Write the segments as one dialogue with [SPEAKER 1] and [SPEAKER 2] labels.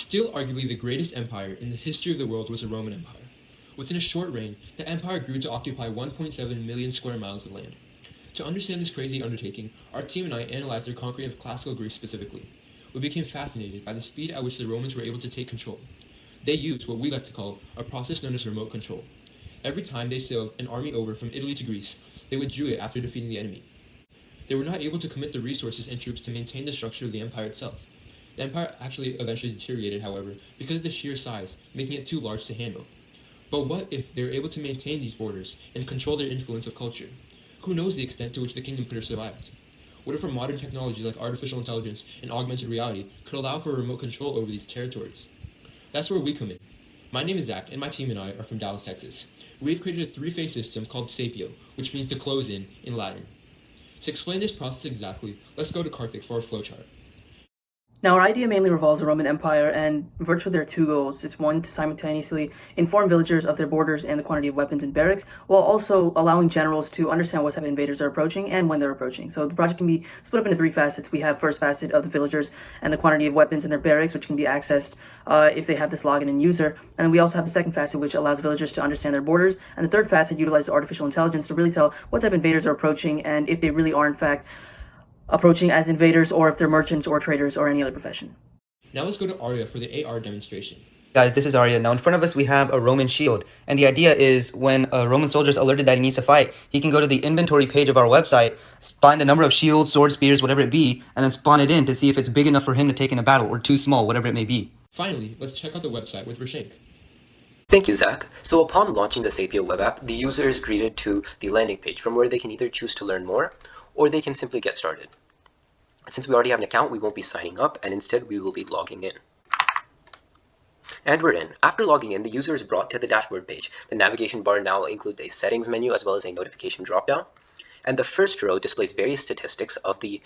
[SPEAKER 1] Still arguably the greatest empire in the history of the world was the Roman Empire. Within a short reign, the empire grew to occupy 1.7 million square miles of land. To understand this crazy undertaking, our team and I analyzed their conquering of classical Greece specifically. We became fascinated by the speed at which the Romans were able to take control. They used what we like to call a process known as remote control. Every time they sailed an army over from Italy to Greece, they withdrew it after defeating the enemy. They were not able to commit the resources and troops to maintain the structure of the empire itself. The empire actually eventually deteriorated, however, because of the sheer size, making it too large to handle. But what if they were able to maintain these borders and control their influence of culture? Who knows the extent to which the kingdom could have survived? What if our modern technologies like artificial intelligence and augmented reality could allow for remote control over these territories? That's where we come in. My name is Zach, and my team and I are from Dallas, Texas. We've created a three-phase system called Sepio, which means to close in Latin. To explain this process exactly, let's go to Karthik for our flowchart.
[SPEAKER 2] Now, our idea mainly revolves the Roman Empire, and virtually there are two goals. It's one, to simultaneously inform villagers of their borders and the quantity of weapons and barracks, while also allowing generals to understand what type of invaders are approaching and when they're approaching. So the project can be split up into three facets. We have first facet of the villagers and the quantity of weapons in their barracks, which can be accessed if they have this login and user. And we also have the second facet, which allows villagers to understand their borders. And the third facet utilizes artificial intelligence to really tell what type of invaders are approaching and if they really are, in fact, approaching as invaders, or if they're merchants or traders or any other profession.
[SPEAKER 1] Now let's go to Arya for the AR demonstration.
[SPEAKER 3] Guys, this is Arya. Now in front of us we have a Roman shield, and the idea is when a Roman soldier is alerted that he needs to fight, he can go to the inventory page of our website, find the number of shields, swords, spears, whatever it be, and then spawn it in to see if it's big enough for him to take in a battle, or too small, whatever it may be.
[SPEAKER 1] Finally, let's check out the website with Rashank.
[SPEAKER 4] Thank you, Zach. So upon launching the Sepio web app, the user is greeted to the landing page from where they can either choose to learn more, or they can simply get started. Since we already have an account, we won't be signing up, and instead we will be logging in. And we're in. After logging in, the user is brought to the dashboard page. The navigation bar now includes a settings menu as well as a notification dropdown. And the first row displays various statistics of the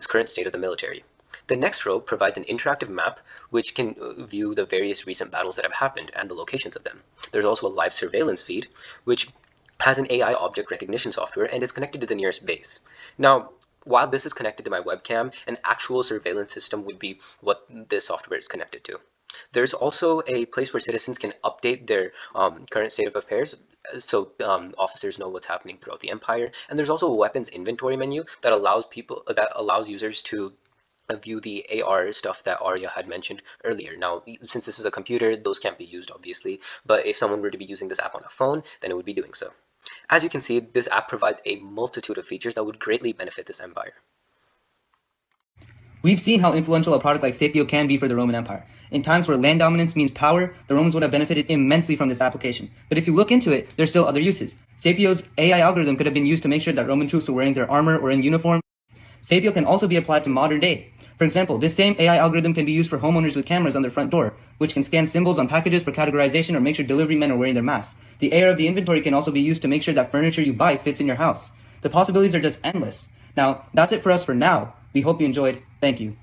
[SPEAKER 4] current state of the military. The next row provides an interactive map which can view the various recent battles that have happened and the locations of them. There's also a live surveillance feed which has an AI object recognition software and is connected to the nearest base. Now, while this is connected to my webcam, an actual surveillance system would be what this software is connected to. There's also a place where citizens can update their current state of affairs, so officers know what's happening throughout the empire. And there's also a weapons inventory menu that allows users to view the AR stuff that Arya had mentioned earlier. Now, since this is a computer, those can't be used, obviously, but if someone were to be using this app on a phone, then it would be doing so. As you can see, this app provides a multitude of features that would greatly benefit this empire.
[SPEAKER 3] We've seen how influential a product like Sepio can be for the Roman Empire. In times where land dominance means power, the Romans would have benefited immensely from this application. But if you look into it, there's still other uses. Sepio's AI algorithm could have been used to make sure that Roman troops were wearing their armor or in uniform. Sepio can also be applied to modern day. For example, this same AI algorithm can be used for homeowners with cameras on their front door, which can scan symbols on packages for categorization or make sure delivery men are wearing their masks. The AR of the inventory can also be used to make sure that furniture you buy fits in your house. The possibilities are just endless. Now, that's it for us for now. We hope you enjoyed. Thank you.